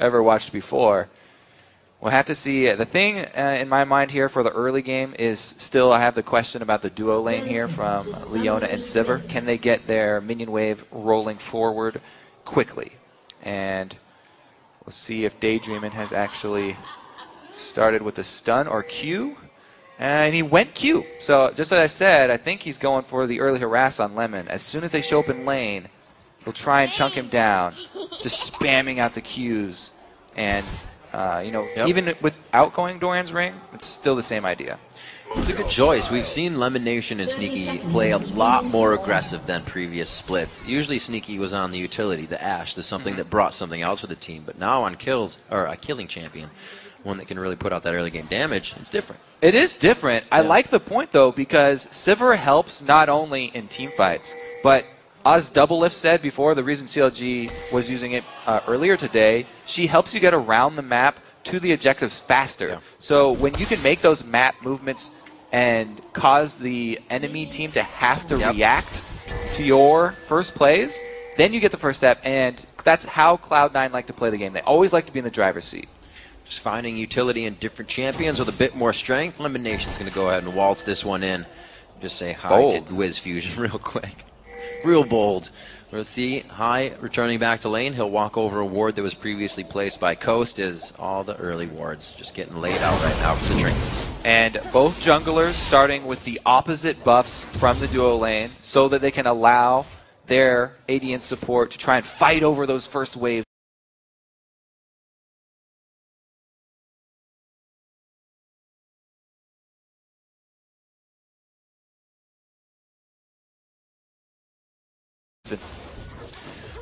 ever watched before. We'll have to see. The thing in my mind here for the early game is still I have the question about the duo lane here from Leona and Sivir. Can they get their minion wave rolling forward quickly? And we'll see if Daydreamin has actually started with a stun or Q. And he went Q. So just as I said, I think he's going for the early harass on Lemon. As soon as they show up in lane, he'll try and chunk him down, just spamming out the Qs. And even without going Doran's Ring, it's still the same idea. It's a good choice. We've seen Lemon Nation and Sneaky play a lot more aggressive than previous splits. Usually Sneaky was on the utility, the Ashe, the something that brought something else for the team. But now on kills, or a killing champion, one that can really put out that early game damage, it's different. It is different. I like the point, though, because Sivir helps not only in team fights, but as Doublelift said before, the reason CLG was using it earlier today, she helps you get around the map to the objectives faster. Yeah. So when you can make those map movements and cause the enemy team to have to react to your first plays, then you get the first step, and that's how Cloud9 like to play the game. They always like to be in the driver's seat. Just finding utility in different champions with a bit more strength. Lemon Nation's going to go ahead and waltz this one in. Just say hi to Wiz Fusion real quick. Real bold. We'll see High returning back to lane. He'll walk over a ward that was previously placed by Coast as all the early wards just getting laid out right now for the trinkets. And both junglers starting with the opposite buffs from the duo lane so that they can allow their AD and support to try and fight over those first waves.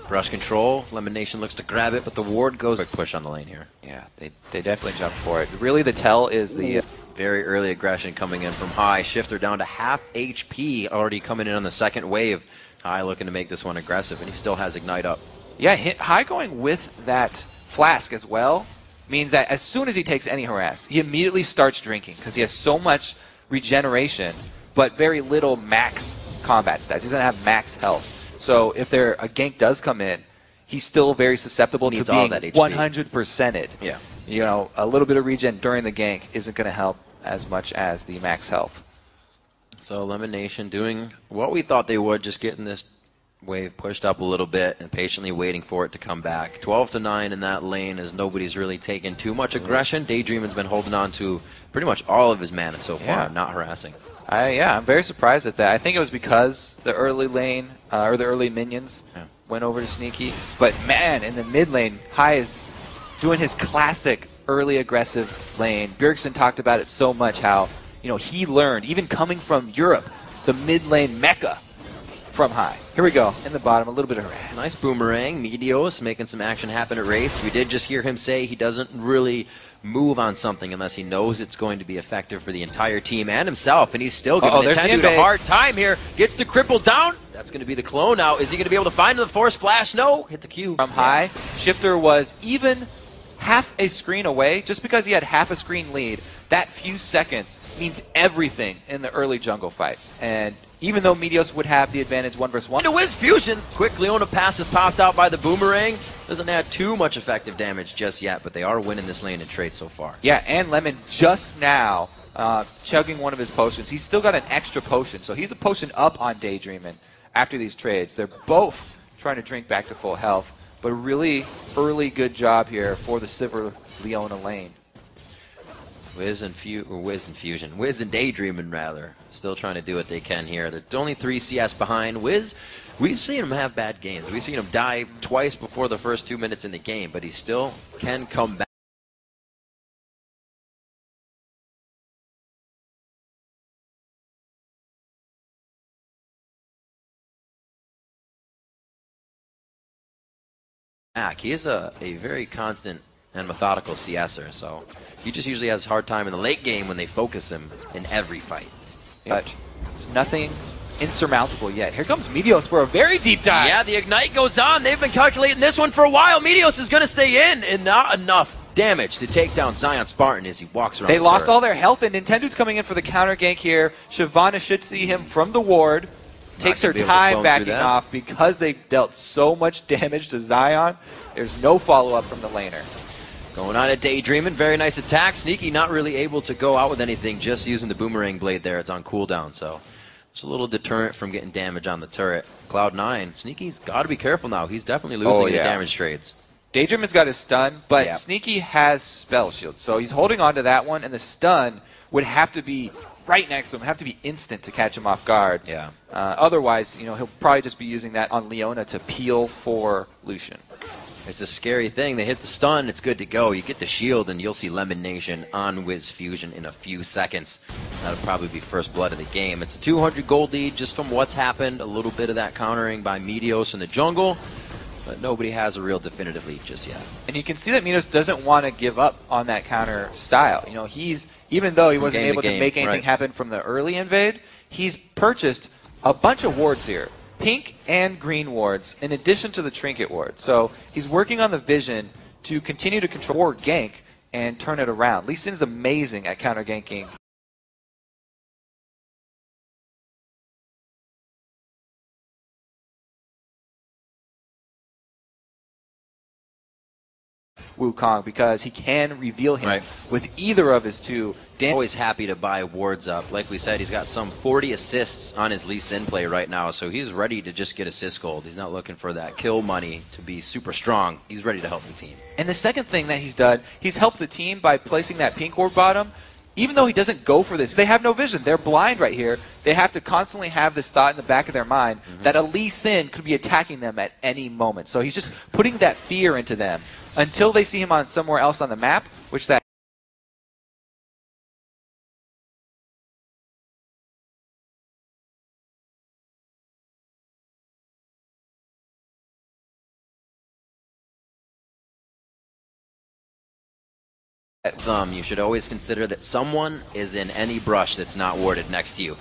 Brush control. Lemon Nation looks to grab it, but the ward goes quick push on the lane here. Yeah, they definitely jump for it. Really, the tell is the very early aggression coming in from High. Shifter down to half HP, already coming in on the second wave. High looking to make this one aggressive, and he still has Ignite up. Yeah, High going with that flask as well means that as soon as he takes any harass, he immediately starts drinking because he has so much regeneration, but very little max combat stats. He doesn't have max health. So if a gank does come in, he's still very susceptible to being 100%ed. Yeah. You know, a little bit of regen during the gank isn't going to help as much as the max health. So Lemon Nation doing what we thought they would, just getting this wave pushed up a little bit and patiently waiting for it to come back. 12-9 in that lane as nobody's really taken too much aggression. Daydreamin's been holding on to pretty much all of his mana so far, not harassing. I'm very surprised at that. I think it was because the early lane, or the early minions went over to Sneaky. But man, in the mid lane, High is doing his classic early aggressive lane. Bjergsen talked about it so much how, he learned, even coming from Europe, the mid lane mecca from High. Here we go, in the bottom, a little bit of harass. Nice boomerang. Meteos making some action happen at Wraiths. We did just hear him say he doesn't really move on something unless he knows it's going to be effective for the entire team and himself, and he's still giving Nintendo a hard time here. Gets to cripple down. That's going to be the clone now. Is he going to be able to find the force flash? No. Hit the Q. From High, Shifter was even half a screen away. Just because he had half a screen lead, that few seconds means everything in the early jungle fights. And even though Meteos would have the advantage 1 versus 1. Into Wiz Fusion. Quick Leona passive popped out by the boomerang. Doesn't add too much effective damage just yet, but they are winning this lane in trade so far. Yeah, and Lemon just now chugging one of his potions. He's still got an extra potion, so he's a potion up on Daydreamin after these trades. They're both trying to drink back to full health, but a really early good job here for the Sivir Leona lane. Wiz and Daydreamin, rather, still trying to do what they can here. They're only 3 CS behind. Wiz, we've seen him have bad games. We've seen him die twice before the first 2 minutes in the game, but he still can come back. He is a very constant and methodical CSer, so he just usually has a hard time in the late game when they focus him in every fight. But it's nothing insurmountable yet. Here comes Meteos for a very deep dive. Yeah, the Ignite goes on. They've been calculating this one for a while. Meteos is going to stay in, and not enough damage to take down Zion Spartan as he walks around. They lost all their health, and Nintendo's coming in for the counter gank here. Shyvana should see him from the ward. Takes her time backing off because they dealt so much damage to Zion. There's no follow-up from the laner. Going on at Daydreaming. Very nice attack. Sneaky not really able to go out with anything, just using the boomerang blade there. It's on cooldown, so it's a little deterrent from getting damage on the turret. Cloud9, Sneaky's got to be careful now. He's definitely losing the damage trades. Daydream's got his stun, but Sneaky has spell shield, so he's holding on to that one, and the stun would have to be right next to him, have to be instant to catch him off guard. Yeah. Otherwise, he'll probably just be using that on Leona to peel for Lucian. It's a scary thing. They hit the stun, it's good to go. You get the shield, and you'll see Lemon Nation on Wiz Fusion in a few seconds. That'll probably be first blood of the game. It's a 200 gold lead just from what's happened. A little bit of that countering by Meteos in the jungle, but nobody has a real definitive lead just yet. And you can see that Meteos doesn't want to give up on that counter style. Even though he wasn't able to make anything happen from the early invade, he's purchased a bunch of wards here. Pink and green wards, in addition to the trinket ward. So he's working on the vision to continue to control or gank and turn it around. Lee Sin's amazing at counter ganking. Wukong, because he can reveal him with either of his two. Always happy to buy wards up. Like we said, he's got some 40 assists on his Lee Sin play right now, so he's ready to just get assist gold. He's not looking for that kill money to be super strong. He's ready to help the team. And the second thing that he's done, he's helped the team by placing that pink ward bottom. Even though he doesn't go for this, they have no vision. They're blind right here. They have to constantly have this thought in the back of their mind that a Lee Sin could be attacking them at any moment. So he's just putting that fear into them until they see him on somewhere else on the map, which that you should always consider that someone is in any brush that's not warded next to you.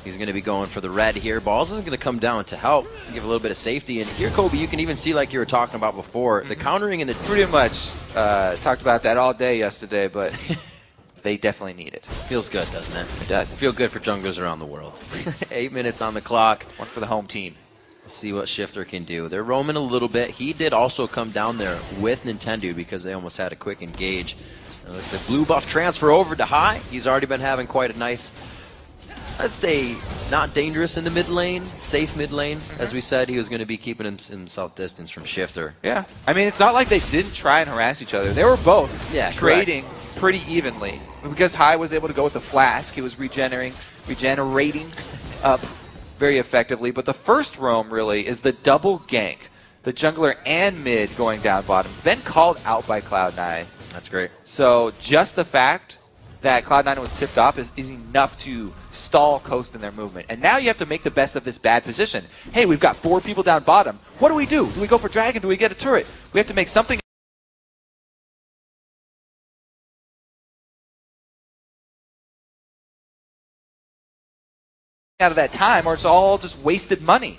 He's going to be going for the red here. Balls is going to come down to help, give a little bit of safety. And here, Kobe, you can even see, like you were talking about before, the countering in the... Pretty much talked about that all day yesterday, but they definitely need it. Feels good, doesn't it? It does. Feel good for junglers around the world. 8 minutes on the clock. One for the home team. Let's see what Shifter can do. They're roaming a little bit. He did also come down there with Nintendo because they almost had a quick engage. The blue buff transfer over to High. He's already been having quite a nice, I'd say, not dangerous in the mid lane, safe mid lane. As we said, he was going to be keeping himself distance from Shifter. Yeah. I mean, it's not like they didn't try and harass each other. They were both trading pretty evenly. Because High was able to go with the flask, he was regenerating up very effectively. But the first roam, really, is the double gank. The jungler and mid going down bottom. It's been called out by Cloud9. That's great. So just the fact that Cloud9 was tipped off is enough to stall Coast in their movement. And now you have to make the best of this bad position. Hey, we've got 4 people down bottom. What do we do? Do we go for Dragon? Do we get a turret? We have to make something out of that time, or it's all just wasted money.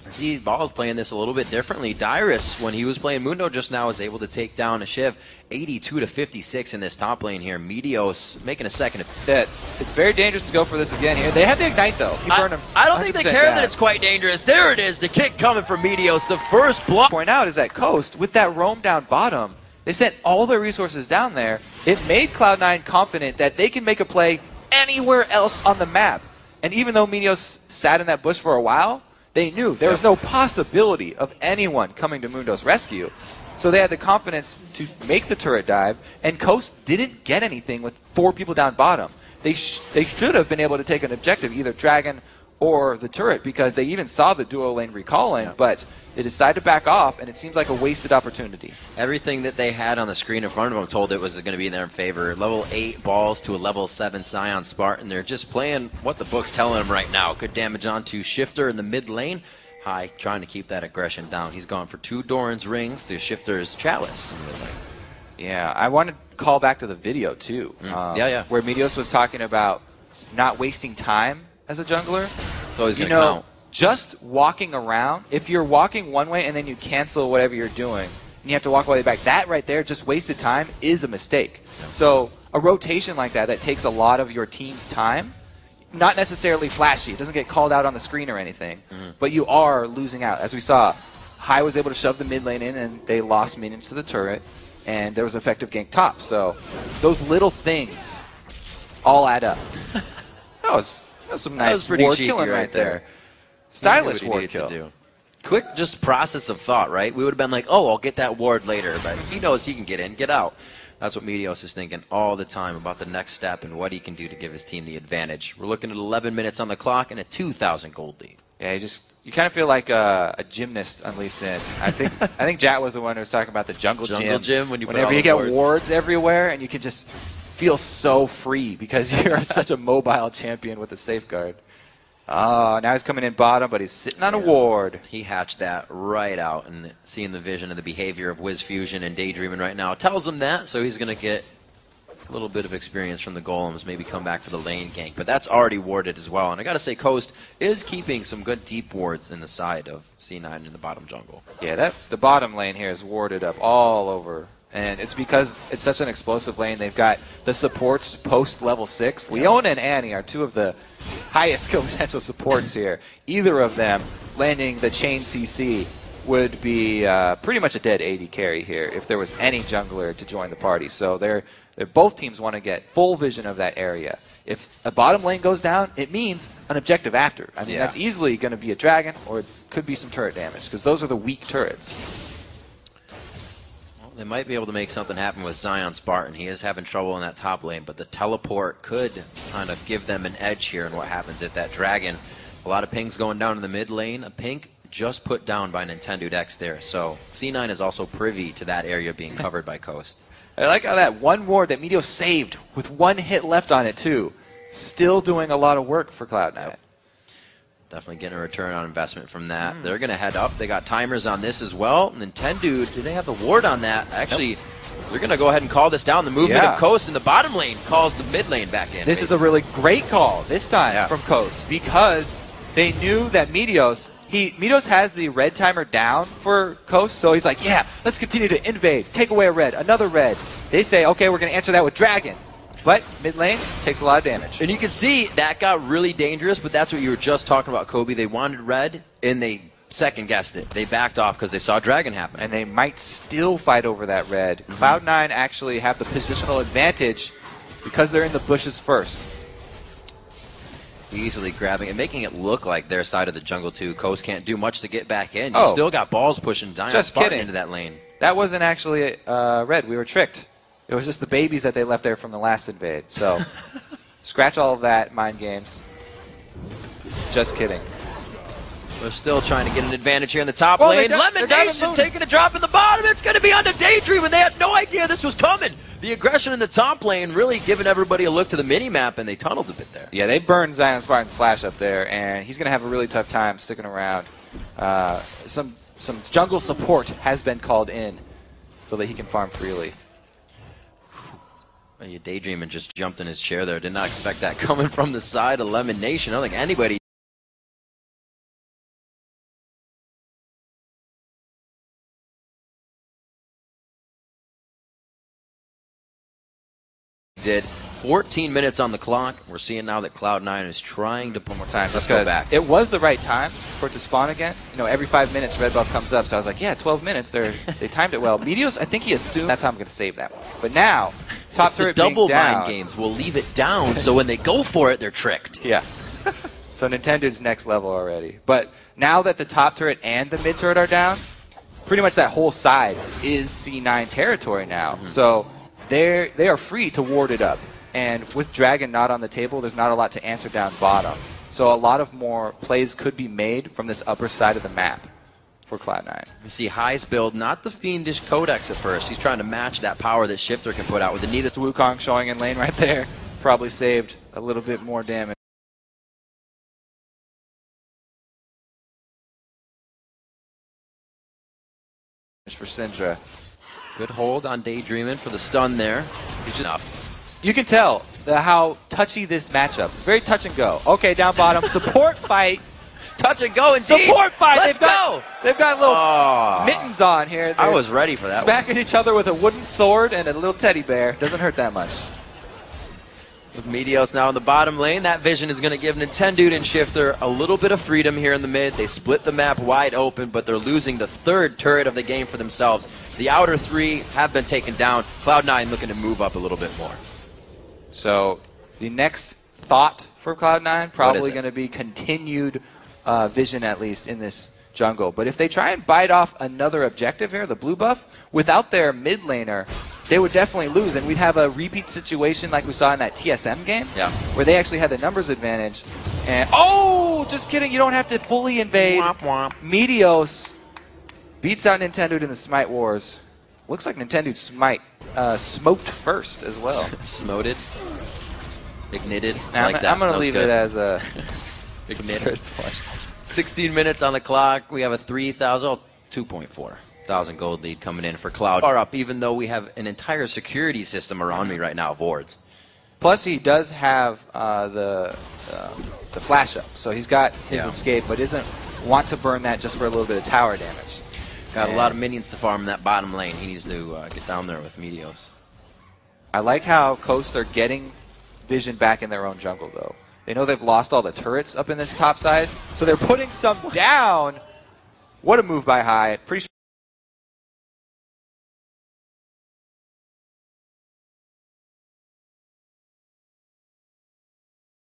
See, Ball's playing this a little bit differently. Dyrus, when he was playing Mundo just now, was able to take down a Shiv 82-56 in this top lane here. Meteos making a second. It's very dangerous to go for this again here. They have the Ignite, though. I don't think they care that it's quite dangerous. There it is, the kick coming from Meteos, the first block. Point out is that Coast, with that roam down bottom, they sent all their resources down there. It made Cloud9 confident that they can make a play anywhere else on the map. And even though Meteos sat in that bush for a while, they knew there was no possibility of anyone coming to Mundo's rescue. So they had the confidence to make the turret dive, and Coast didn't get anything with 4 people down bottom. They should have been able to take an objective, either Dragon or the turret, because they even saw the duo lane recalling, but they decided to back off, and it seems like a wasted opportunity. Everything that they had on the screen in front of them told it was going to be in their favor. Level 8 balls to a level 7 Scion Spartan. They're just playing what the book's telling them right now. Good damage onto Shifter in the mid lane. High trying to keep that aggression down. He's gone for 2 Doran's rings to Shifter's Chalice in the mid lane. Yeah, I want to call back to the video, too. Where Meteos was talking about not wasting time as a jungler. It's always going to count. Just walking around, if you're walking one way and then you cancel whatever you're doing, and you have to walk all the way back, that right there, just wasted time, is a mistake. So a rotation like that takes a lot of your team's time, not necessarily flashy. It doesn't get called out on the screen or anything, but you are losing out. As we saw, High was able to shove the mid lane in, and they lost minions to the turret. and there was effective gank top. So those little things all add up. That was some nice ward killing right there. Stylish ward kill. Quick just process of thought, right? We would have been like, oh, I'll get that ward later, but he knows he can get in, get out. That's what Meteos is thinking all the time about the next step and what he can do to give his team the advantage. We're looking at 11 minutes on the clock and a 2,000 gold lead. Yeah, you kind of feel like a gymnast on Lee Sin. I think Jat was the one who was talking about the jungle gym. Whenever you get wards everywhere, and you can just feel so free because you're such a mobile champion with a safeguard. Oh, now he's coming in bottom, but he's sitting on a ward. He hatched that right out, and seeing the vision and the behavior of Wiz Fusion and Daydreaming right now tells him that, so he's going to get a little bit of experience from the golems, maybe come back for the lane gank, but that's already warded as well. And I got to say, Coast is keeping some good deep wards in the side of C9 in the bottom jungle. Yeah, the bottom lane here is warded up all over. And it's because it's such an explosive lane. They've got the supports post level 6. Leona and Annie are two of the highest skill potential supports here. Either of them landing the chain CC would be pretty much a dead AD carry here if there was any jungler to join the party. So both teams want to get full vision of that area. If a bottom lane goes down, it means an objective after. I mean, that's easily going to be a dragon, or it could be some turret damage, because those are the weak turrets. They might be able to make something happen with Zion Spartan. He is having trouble in that top lane, but the teleport could kind of give them an edge here in what happens if that dragon. A lot of pings going down in the mid lane. A pink just put down by Nintendo Dex there. So C9 is also privy to that area being covered by Coast. I like how that one ward that Meteos saved with one hit left on it too. Still doing a lot of work for Cloud9. Yep. Definitely getting a return on investment from that. They're going to head up. They got timers on this as well. Nintendo, do they have the ward on that? Actually, they're going to go ahead and call this down. The movement of Coast in the bottom lane calls the mid lane back in. This is a really great call this time from Coast, because they knew that Meteos has the red timer down for Coast, so he's like, yeah, let's continue to invade, take away a red, another red. They say, okay, we're going to answer that with Dragon. But mid lane takes a lot of damage. And you can see that got really dangerous, but that's what you were just talking about, Kobe. They wanted red, and they second-guessed it. They backed off because they saw Dragon happen. And they might still fight over that red. Cloud9 actually have the positional advantage because they're in the bushes first. Easily grabbing and making it look like their side of the jungle, too. Coast can't do much to get back in. You still got balls pushing Zion Spartan into that lane. That wasn't actually red. We were tricked. It was just the babies that they left there from the last invade. So, scratch all of that, mind games. Just kidding. We're still trying to get an advantage here in the top lane. Lemonation taking a drop in the bottom. It's going to be on the Daydream, and they had no idea this was coming. The aggression in the top lane really giving everybody a look to the mini-map, and they tunneled a bit there. Yeah, they burned Zion Spartan's flash up there, and he's going to have a really tough time sticking around. Some jungle support has been called in so that he can farm freely. Well, Daydreaming just jumped in his chair there. Did not expect that coming from the side of Lemon Nation. I don't think anybody did. 14 minutes on the clock. We're seeing now that Cloud9 is trying to put more time. Let's go back. It was the right time for it to spawn again. You know, every 5 minutes red buff comes up, so I was like, yeah, 12 minutes. They timed it well. Meteos, I think he assumed that's how I'm going to save that one. But now, top turret being down. Double mind games will leave it down, so when they go for it, they're tricked. Yeah. So Nintendo's next level already. But now that the top turret and the mid turret are down, pretty much that whole side is C9 territory now. So they are free to ward it up. And with Dragon not on the table, there's not a lot to answer down bottom. So a lot of more plays could be made from this upper side of the map for Cloud9. You see High's build, not the Fiendish Codex at first. He's trying to match that power that Shifter can put out with the neatest. Wukong showing in lane right there. Probably saved a little bit more damage. For Syndra. Good hold on Daydreaming for the stun there. He's just enough. You can tell how touchy this matchup. It's very touch and go. Okay, down bottom. Support fight. Touch and go indeed. Support fight. Let's go. They've got little mittens on here. They're I was ready for that smacking each other with a wooden sword and a little teddy bear. Doesn't hurt that much. With Meteos now in the bottom lane, that vision is going to give Nintendo and Shifter a little bit of freedom here in the mid. They split the map wide open, but they're losing the third turret of the game for themselves. The outer three have been taken down. Cloud9 looking to move up a little bit more. So the next thought for Cloud9 probably going to be continued vision, at least in this jungle. But if they try and bite off another objective here, the blue buff, without their mid laner, they would definitely lose, and we'd have a repeat situation like we saw in that TSM game, where they actually had the numbers advantage. And oh, just kidding, you don't have to fully invade. Womp, womp. Meteos beats out Nintendo in the Smite Wars. Looks like Nintendo Smite smoked first as well. Smoted. Ignited. Now, like I'm going to leave it as a Ignited. 16 minutes on the clock. We have a 2.4 thousand gold lead coming in for Cloud. Far up, even though we have an entire security system around me right now of wards. Plus, he does have the flash up, so he's got his escape, but doesn't want to burn that just for a little bit of tower damage. Got a lot of minions to farm in that bottom lane. He needs to get down there with Meteos. I like how Coast are getting vision back in their own jungle, though. They know they've lost all the turrets up in this top side, so they're putting some down. What a move by High. Pretty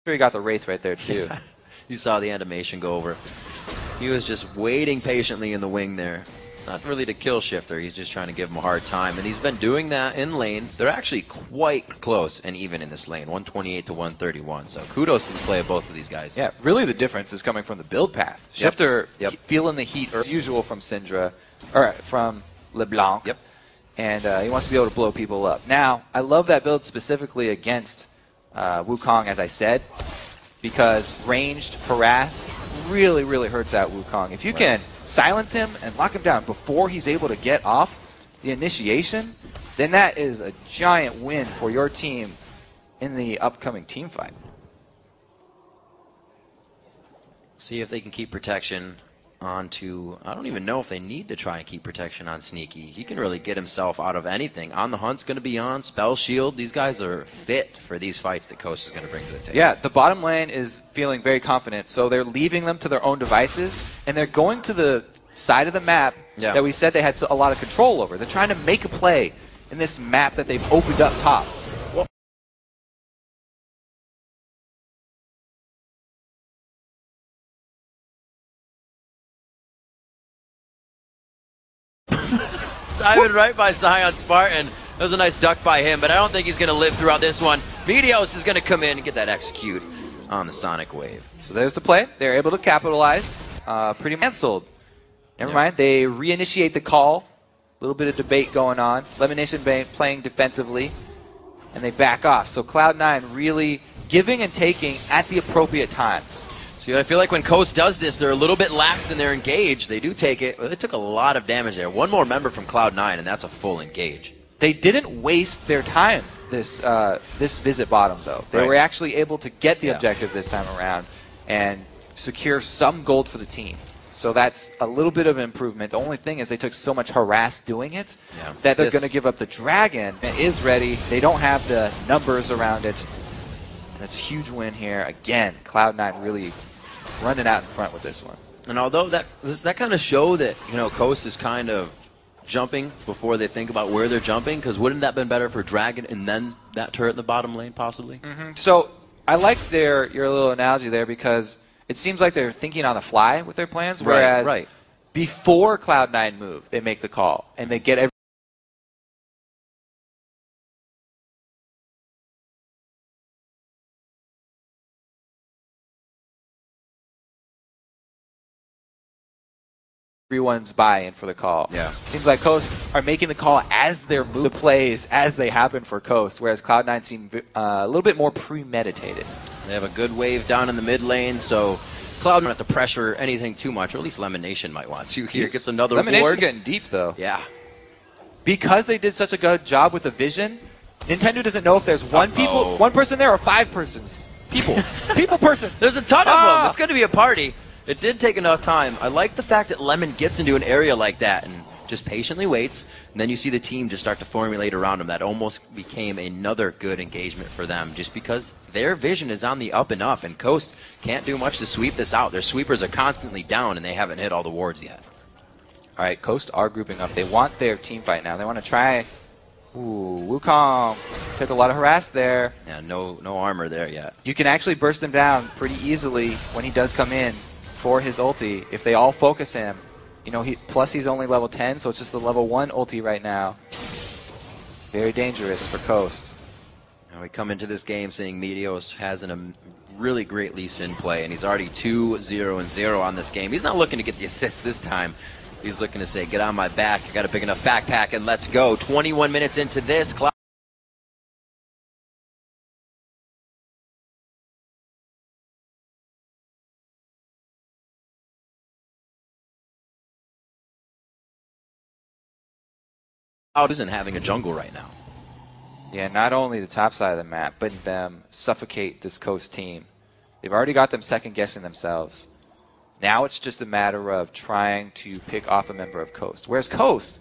sure he got the Wraith right there, too. Yeah. You saw the animation go over. He was just waiting patiently in the wing there. Not really to kill Shifter, he's just trying to give him a hard time, and he's been doing that in lane. They're actually quite close and even in this lane, 128 to 131. So kudos to the play of both of these guys. Yeah, really the difference is coming from the build path. Shifter feeling the heat as usual from Syndra, or from LeBlanc. Yep. And he wants to be able to blow people up. Now, I love that build specifically against Wukong, as I said, because ranged harass really, really hurts out Wukong. If you can silence him and lock him down before he's able to get off the initiation, then that is a giant win for your team in the upcoming team fight. See if they can keep protection onto, I don't even know if they need to try and keep protection on Sneaky. He can really get himself out of anything. On the Hunt's going to be on, Spell Shield. These guys are fit for these fights that Coast is going to bring to the table. Yeah, the bottom lane is feeling very confident, so they're leaving them to their own devices, and they're going to the side of the map that we said they had a lot of control over. They're trying to make a play in this map that they've opened up top. Simon right by Zion Spartan. That was a nice duck by him, but I don't think he's going to live throughout this one. Meteos is going to come in and get that execute on the Sonic Wave. So there's the play. They're able to capitalize. Pretty canceled. Never mind. They reinitiate the call. A little bit of debate going on. Lemonation playing defensively, and they back off. So Cloud9 really giving and taking at the appropriate times. I feel like when Coast does this, they're a little bit lax in their engage. They do take it. They took a lot of damage there. One more member from Cloud9, and that's a full engage. They didn't waste their time this visit bottom, though. They were actually able to get the objective this time around and secure some gold for the team. So that's a little bit of an improvement. The only thing is they took so much harass doing it that they're going to give up the dragon. It is ready. They don't have the numbers around it. And it's a huge win here. Again, Cloud9 really running out in front with this one. And although that kind of show that, you know, Coast is kind of jumping before they think about where they're jumping, because wouldn't that have been better for Dragon and then that turret in the bottom lane possibly? So I like your little analogy there, because it seems like they're thinking on the fly with their plans, whereas before Cloud9 move, they make the call and they get everyone's buy-in for the call. Seems like Coast are making the call as their move plays as they happen for Coast, whereas Cloud9 seem a little bit more premeditated. They have a good wave down in the mid lane, so Cloud don't have to pressure anything too much, or at least Lemonation might want to. Here gets another Lemonation ward. Getting deep, though. Yeah. Because they did such a good job with the vision, Nintendo doesn't know if there's one person there or 5 persons. Persons. There's a ton of them. It's going to be a party. It did take enough time. I like the fact that Lemon gets into an area like that and just patiently waits, and then you see the team just start to formulate around him. That almost became another good engagement for them, just because their vision is on the up and up, and Coast can't do much to sweep this out. Their sweepers are constantly down, and they haven't hit all the wards yet. All right, Coast are grouping up. They want their team fight now. They want to try. Ooh, Wukong took a lot of harass there. Yeah, no armor there yet. You can actually burst him down pretty easily when he does come in for his ulti. If they all focus him, you know, plus he's only level 10, so it's just the level 1 ulti right now. Very dangerous for Coast. Now we come into this game saying Meteos has a really great Lee Sin play, and he's already 2-0-0 on this game. He's not looking to get the assist this time. He's looking to say, get on my back, I got a big enough backpack, and let's go. 21 minutes into this. Cloud isn't having a jungle right now. Yeah, not only the top side of the map, but them suffocate this Coast team. They've already got them second-guessing themselves. Now it's just a matter of trying to pick off a member of Coast. Whereas Coast,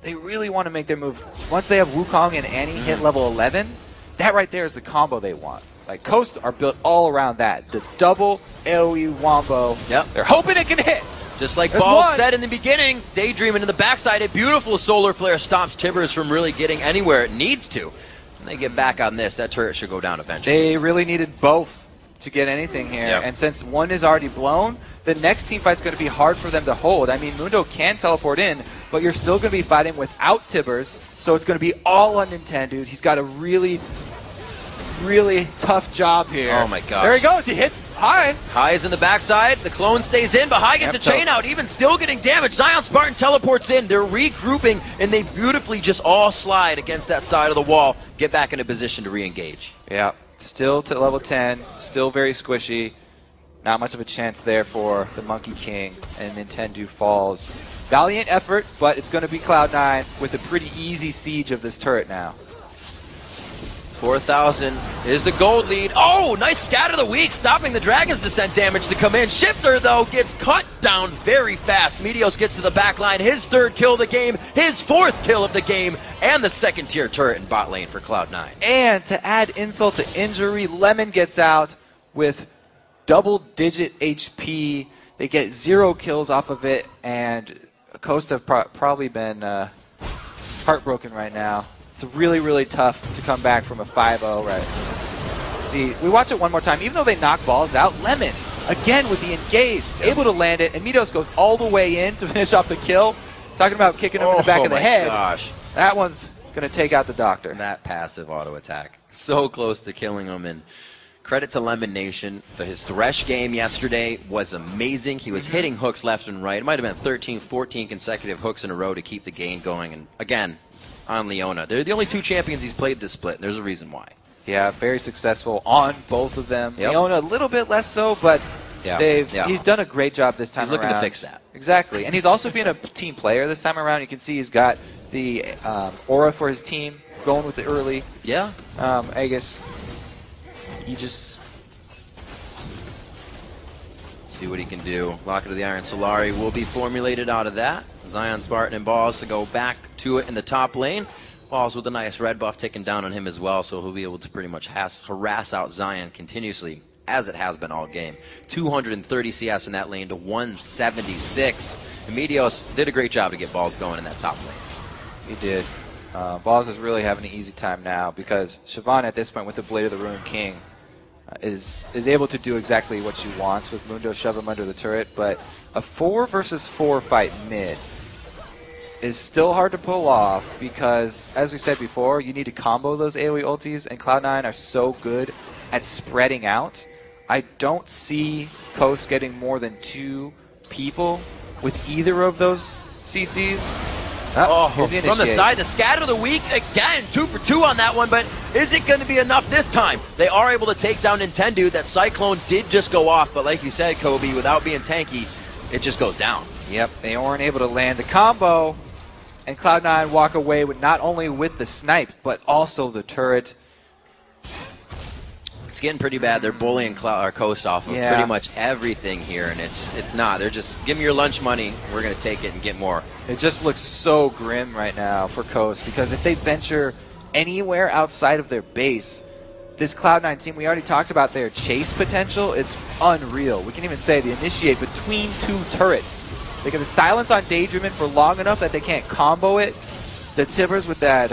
they really want to make their move. Once they have Wukong and Annie hit level 11, that right there is the combo they want. Like, Coast are built all around that. The double AoE wombo. Yep. They're hoping it can hit. Just like Ball said in the beginning, Daydreaming in the backside, a beautiful solar flare stops Tibbers from really getting anywhere it needs to. And they get back on this, that turret should go down eventually. They really needed both to get anything here. Yep. And since one is already blown, the next team fight's going to be hard for them to hold. I mean, Mundo can teleport in, but you're still going to be fighting without Tibbers, so it's going to be all on Nintendo. He's got a really tough job here. Oh my gosh. There he goes. He hits High. High is in the backside. The clone stays in, but High gets a chain out, even still getting damaged. Zion Spartan teleports in. They're regrouping, and they beautifully just all slide against that side of the wall, get back into position to re-engage. Yeah, still to level 10, still very squishy. Not much of a chance there for the Monkey King, and Nintendo falls. Valiant effort, but it's going to be Cloud9 with a pretty easy siege of this turret now. 4,000 is the gold lead. Oh, nice scatter the weak, stopping the Dragon's Descent damage to come in. Shifter, though, gets cut down very fast. Meteos gets to the back line. His third kill of the game, his fourth kill of the game, and the second-tier turret in bot lane for Cloud9. And to add insult to injury, Lemon gets out with double-digit HP. They get 0 kills off of it, and Coast have probably been heartbroken right now. It's really tough to come back from a 5-0, right? See, we watch it one more time. Even though they knock balls out, Lemon, again with the engage, able to land it, and Meteos goes all the way in to finish off the kill. Talking about kicking him in the back of the head. Gosh. That one's going to take out the Doctor. That passive auto attack. So close to killing him. And credit to Lemon Nation. His Thresh game yesterday was amazing. He was hitting hooks left and right. It might have been 13, 14 consecutive hooks in a row to keep the game going. And again, on Leona. They're the only 2 champions he's played this split, and there's a reason why. Yeah, very successful on both of them. Yep. Leona a little bit less so, but he's done a great job this time around. He's looking to fix that. Exactly. And he's also been a team player this time around. You can see he's got the aura for his team going with the early. Yeah. I guess he just... See what he can do. Locket of the Iron Solari will be formulated out of that. Zion Spartan and Balls to go back to it in the top lane. Balls with a nice red buff taken down on him as well, so he'll be able to pretty much harass out Zion continuously, as it has been all game. 230 CS in that lane to 176. And Meteos did a great job to get Balls going in that top lane. He did. Balls is really having an easy time now because Siobhan at this point with the Blade of the Ruined King is able to do exactly what she wants with Mundo shove him under the turret, but a 4 versus 4 fight mid is still hard to pull off because, as we said before, you need to combo those AoE ultis, and Cloud9 are so good at spreading out. I don't see Coast getting more than 2 people with either of those CCs. From the side, the scatter of the week, again, 2 for 2 on that one, but is it going to be enough this time? They are able to take down Nintendo. That Cyclone did just go off, but like you said, Kobe, without being tanky, it just goes down. Yep, they weren't able to land the combo, and Cloud9 walk away with not only with the snipe, but also the turret. It's getting pretty bad. They're bullying Coast off of pretty much everything here, and it's not. They're just, give me your lunch money. We're going to take it and get more. It just looks so grim right now for Coast, because if they venture anywhere outside of their base, this Cloud9 team, we already talked about their chase potential. It's unreal. We can even say they initiate between two turrets. They get the silence on Daydreamin for long enough that they can't combo it. The Tibbers with that,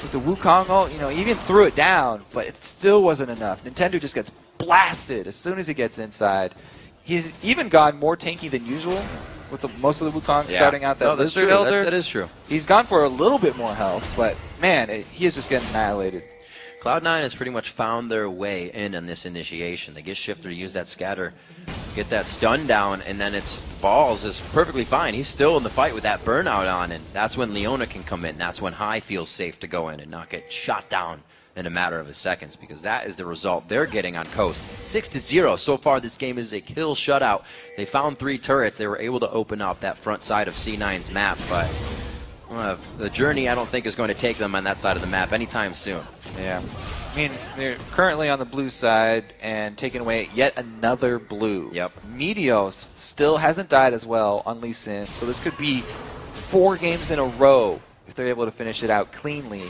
with the Wukong ult, you know, even threw it down, but it still wasn't enough. Nintendo just gets blasted as soon as he gets inside. He's even gone more tanky than usual with most of the Wukong starting out that Lizard Elder. That is true. He's gone for a little bit more health, but man, he is just getting annihilated. Cloud9 has pretty much found their way in on this initiation. They get Shifter to use that scatter, get that stun down, and then it's Balls is perfectly fine. He's still in the fight with that burnout on, and that's when Leona can come in. That's when High feels safe to go in and not get shot down in a matter of seconds, because that is the result they're getting on Coast. 6-0. So far, this game is a kill shutout. They found 3 turrets. They were able to open up that front side of C9's map, but the journey I don't think is going to take them on that side of the map anytime soon. Yeah. I mean, they're currently on the blue side and taking away yet another blue. Yep. Meteos still hasn't died as well on Lee Sin, so this could be 4 games in a row if they're able to finish it out cleanly,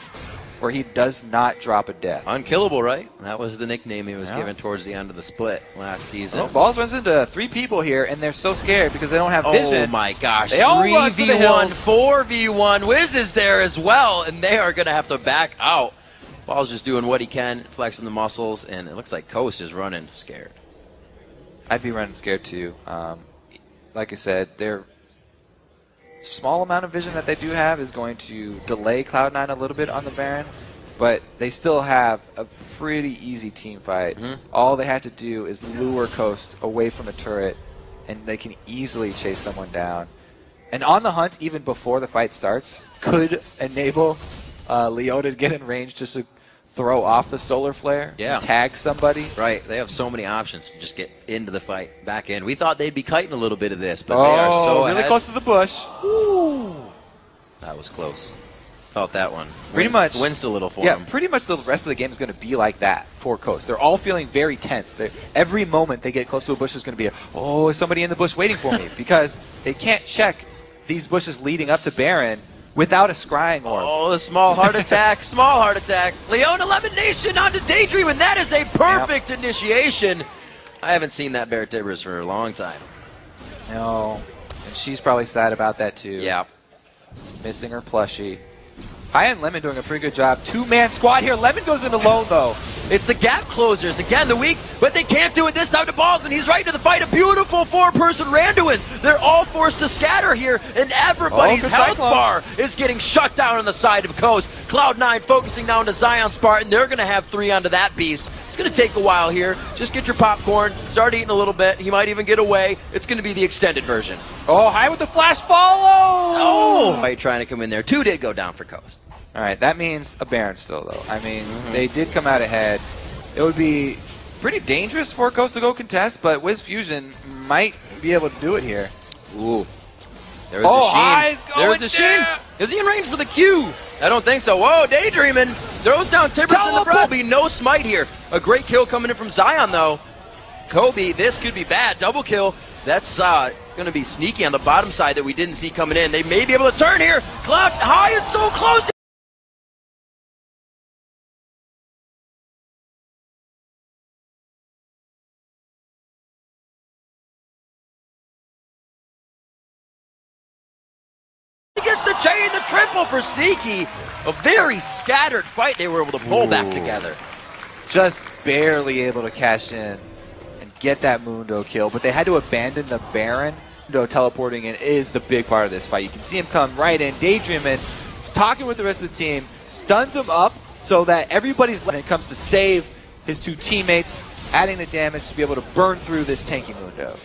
where he does not drop a death. Unkillable, right? That was the nickname he was given towards the end of the split last season. Oh, Balls runs into 3 people here, and they're so scared because they don't have vision. Oh my gosh, they all 3v1, 4v1. Wiz is there as well, and they are going to have to back out. Ball's just doing what he can, flexing the muscles, and it looks like Coast is running scared. I'd be running scared too. Like I said, their small amount of vision that they do have is going to delay Cloud9 a little bit on the Baron, but they still have a pretty easy team fight. All they have to do is lure Coast away from a turret, and they can easily chase someone down. And on the hunt, even before the fight starts, could enable Leona to get in range just to throw off the solar flare, and tag somebody. Right, they have so many options to just get into the fight, back in. We thought they'd be kiting a little bit of this, but they are so really ahead. Close to the bush. Ooh. That was close. Felt that one. Pretty much. Winced a little for them. Pretty much the rest of the game is going to be like that for Coast. They're all feeling very tense. Every moment they get close to a bush is going to be is somebody in the bush waiting for me, because they can't check these bushes leading up to Baron without a scrying orb. Oh, the small heart attack. Small heart attack. Leona elimination onto Daydream, and that is a perfect initiation. I haven't seen that Bear Tibbers for a long time. No. And she's probably sad about that too. Yeah. Missing her plushie. High and Lemon doing a pretty good job. 2-man squad here. Lemon goes in alone though. It's the gap closers. Again, the weak, but they can't do it this time to Balls, and he's right into the fight. A beautiful 4-person Randuins. They're all forced to scatter here, and everybody's health bar is getting shut down on the side of Coast. Cloud9 focusing now into Zion Spartan. They're going to have 3 onto that beast. It's going to take a while here. Just get your popcorn. Start eating a little bit. He might even get away. It's going to be the extended version. Oh, High with the flash follow! Oh! Fight trying to come in there. 2 did go down for Coast. All right, that means a Baron still, though. I mean, they did come out ahead. It would be pretty dangerous for Coast to go contest, but Wiz Fusion might be able to do it here. Ooh. There's a Sheen. There's a Sheen. Is he in range for the Q? I don't think so. Whoa, Daydreamin' throws down Tibbers in the breath. Will be no smite here. A great kill coming in from Zion, though. Kobe, this could be bad. Double kill. That's going to be sneaky on the bottom side that we didn't see coming in. They may be able to turn here. Cloud High is so close. Gets the chain, the triple for Sneaky. A very scattered fight they were able to pull back together. Just barely able to cash in and get that Mundo kill, but they had to abandon the Baron. Mundo teleporting in is the big part of this fight. You can see him come right in. Daydreamin' is talking with the rest of the team, stuns him up so that everybody's when it comes to save his 2 teammates, adding the damage to be able to burn through this tanky Mundo.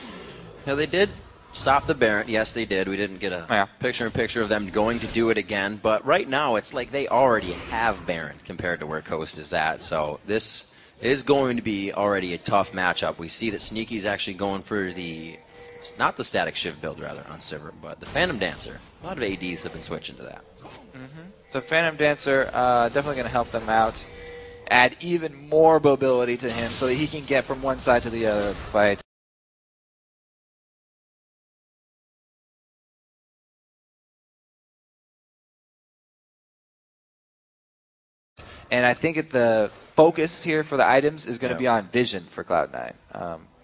Now they did stop the Baron. Yes, they did. We didn't get a picture-in-picture of them going to do it again. But right now, it's like they already have Baron compared to where Coast is at. So this is going to be already a tough matchup. We see that Sneaky's actually going for the, not the Static Shiv build, rather, on Sivir, but the Phantom Dancer. A lot of ADs have been switching to that. The Phantom Dancer definitely going to help them out. add even more mobility to him so that he can get from one side to the other of the fight. And I think the focus here for the items is going to be on vision for Cloud9.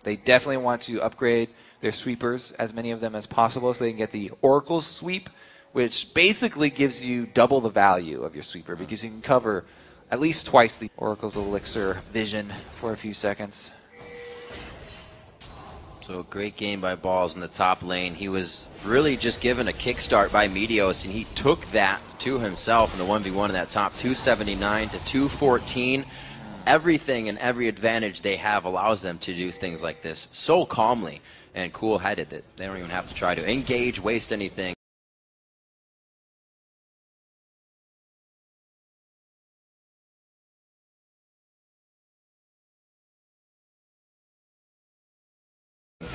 They definitely want to upgrade their sweepers, as many of them as possible, so they can get the Oracle sweep, which basically gives you double the value of your sweeper because you can cover at least twice the Oracle's elixir vision for a few seconds. So great game by Balls in the top lane. He was really just given a kickstart by Meteos, and he took that to himself in the 1v1 in that top, 279 to 214. Everything and every advantage they have allows them to do things like this so calmly and cool-headed that they don't even have to try to engage, waste anything.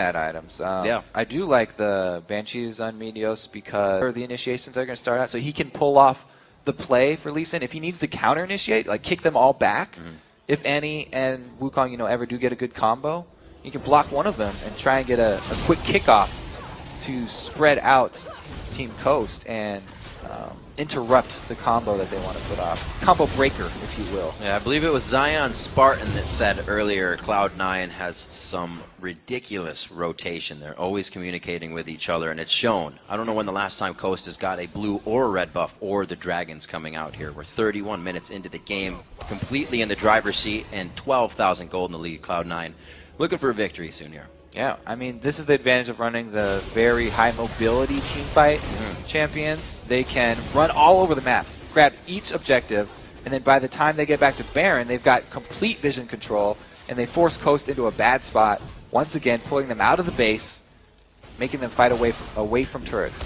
Items. I do like the Banshees on Meteos because the initiations are going to start out, so he can pull off the play for Lee Sin. If he needs to counter initiate, like kick them all back, if Annie and Wukong, ever do get a good combo, you can block one of them and try and get a quick kickoff to spread out Team Coast and interrupt the combo that they want to put off. Combo breaker, if you will. Yeah, I believe it was Zion Spartan that said earlier Cloud9 has some ridiculous rotation. They're always communicating with each other, and it's shown. I don't know when the last time Coast has got a blue or a red buff or the Dragons coming out here. We're 31 minutes into the game, completely in the driver's seat, and 12,000 gold in the lead. Cloud9 looking for a victory soon here. Yeah, I mean, this is the advantage of running the very high mobility team fight champions. They can run all over the map, grab each objective, and then by the time they get back to Baron, they've got complete vision control, and they force Coast into a bad spot, once again pulling them out of the base, making them fight away from turrets.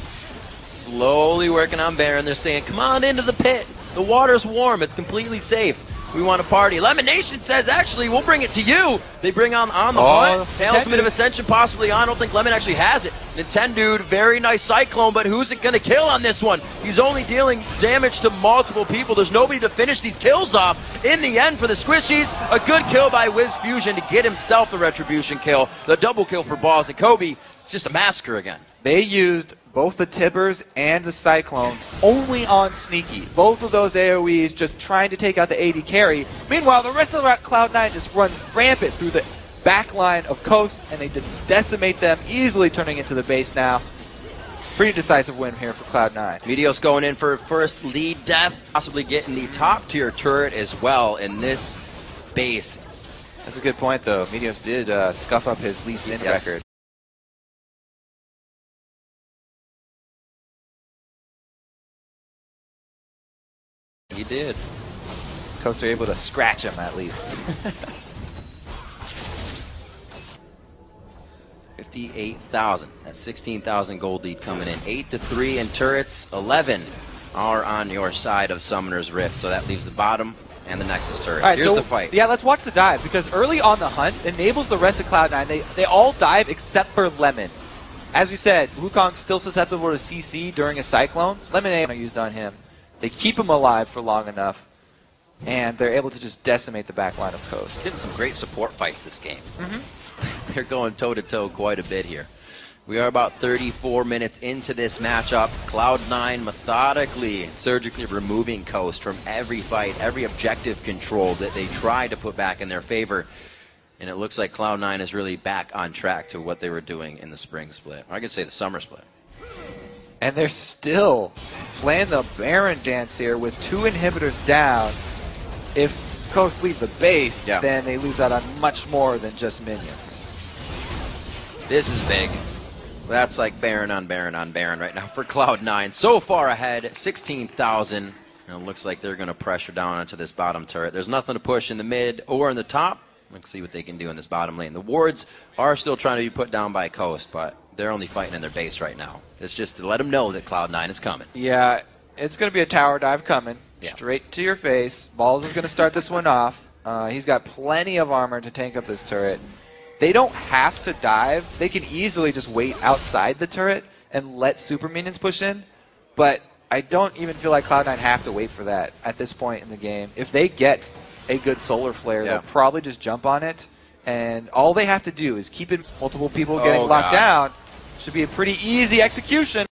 Slowly working on Baron. They're saying, come on into the pit. The water's warm. It's completely safe. We want to party. Lemon Nation says, actually, we'll bring it to you. They bring on the hunt. Talisman of Ascension possibly on. I don't think Lemon actually has it. Nintendude, very nice Cyclone, but who's it going to kill on this one? He's only dealing damage to multiple people. There's nobody to finish these kills off. In the end, for the Squishies, a good kill by Wiz Fusion to get himself the Retribution kill. The double kill for Balls. And Kobe, it's just a massacre again. They used both the Tibbers and the Cyclone only on Sneaky. Both of those AoEs just trying to take out the AD carry. Meanwhile, the rest of the Cloud9 just run rampant through the back line of Coast, and they decimate them, easily turning into the base now. Pretty decisive win here for Cloud9. Meteos going in for first lead death, possibly getting the top tier turret as well in this base. That's a good point, though. Meteos did scuff up his Lee Sin record. He did. Coast are able to scratch him at least. 58,000. That's 16,000 gold lead coming in. 8-3 in turrets. 11 are on your side of Summoner's Rift. So that leaves the bottom and the Nexus turrets. Right, here's the fight. Yeah, let's watch the dive, because early on the hunt enables the rest of Cloud9. They all dive except for Lemon. As we said, Wukong's still susceptible to CC during a Cyclone. Lemon are used on him. They keep him alive for long enough, and they're able to just decimate the back line of Coast. Getting some great support fights this game. They're going toe-to-toe quite a bit here. We are about 34 minutes into this matchup. Cloud9 methodically, surgically removing Coast from every fight, every objective control that they try to put back in their favor. And it looks like Cloud9 is really back on track to what they were doing in the spring split. Or I could say the summer split. And they're still playing the Baron dance here with 2 inhibitors down. If Coast leave the base, then they lose out on much more than just minions. This is big. That's like Baron on Baron on Baron right now for Cloud9. So far ahead, 16,000. And it looks like they're going to pressure down onto this bottom turret. There's nothing to push in the mid or in the top. Let's see what they can do in this bottom lane. The wards are still trying to be put down by Coast, but they're only fighting in their base right now. It's just to let them know that Cloud9 is coming. Yeah, it's going to be a tower dive coming. Straight to your face. Balls is going to start this one off. He's got plenty of armor to tank up this turret. They don't have to dive. They can easily just wait outside the turret and let super minions push in. But I don't even feel like Cloud9 have to wait for that at this point in the game. If they get a good solar flare, Yeah. they'll probably just jump on it. And all they have to do is keep it multiple people getting locked down. Should be a pretty easy execution.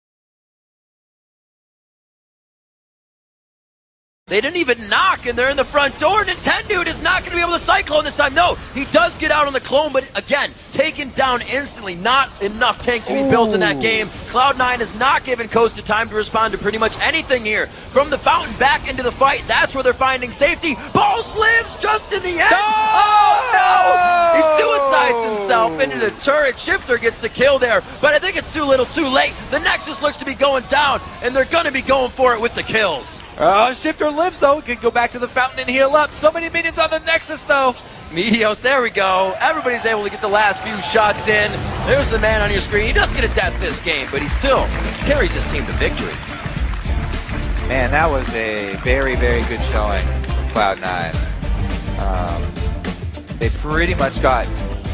They didn't even knock, and they're in the front door. Nintendo is not going to be able to Cyclone this time. No, he does get out on the clone, but again, taken down instantly. Not enough tank to be built in that game. Cloud9 is not given Costa time to respond to pretty much anything here. From the fountain back into the fight, that's where they're finding safety. Balls lives just in the end. Oh, no! He suicides himself into the turret. Shifter gets the kill there, but I think it's too little too late. The Nexus looks to be going down, and they're going to be going for it with the kills. Shifter lives, though. Could go back to the fountain and heal up. So many minions on the Nexus, though. Meteos, there we go. Everybody's able to get the last few shots in. There's the man on your screen. He does get a death this game, but he still carries his team to victory. Man, that was a very, very good showing from Cloud9. They pretty much got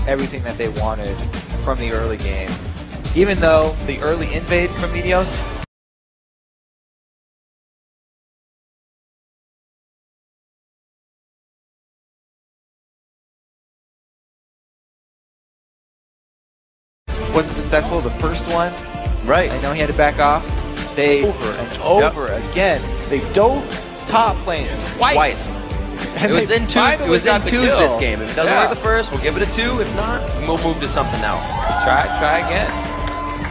everything that they wanted from the early game. Even though the early invade from Meteos wasn't successful, the first one, right? I know he had to back off. They over and over again. They dove top lane twice. It was in twos. It was in twos this game. If it doesn't work the first, we'll give it a 2. If not, we'll move to something else. Try again.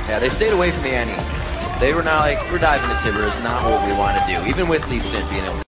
Yeah, they stayed away from the Annie. They were not like, we're diving to Tibber is not what we want to do. Even with Lee Sin being able to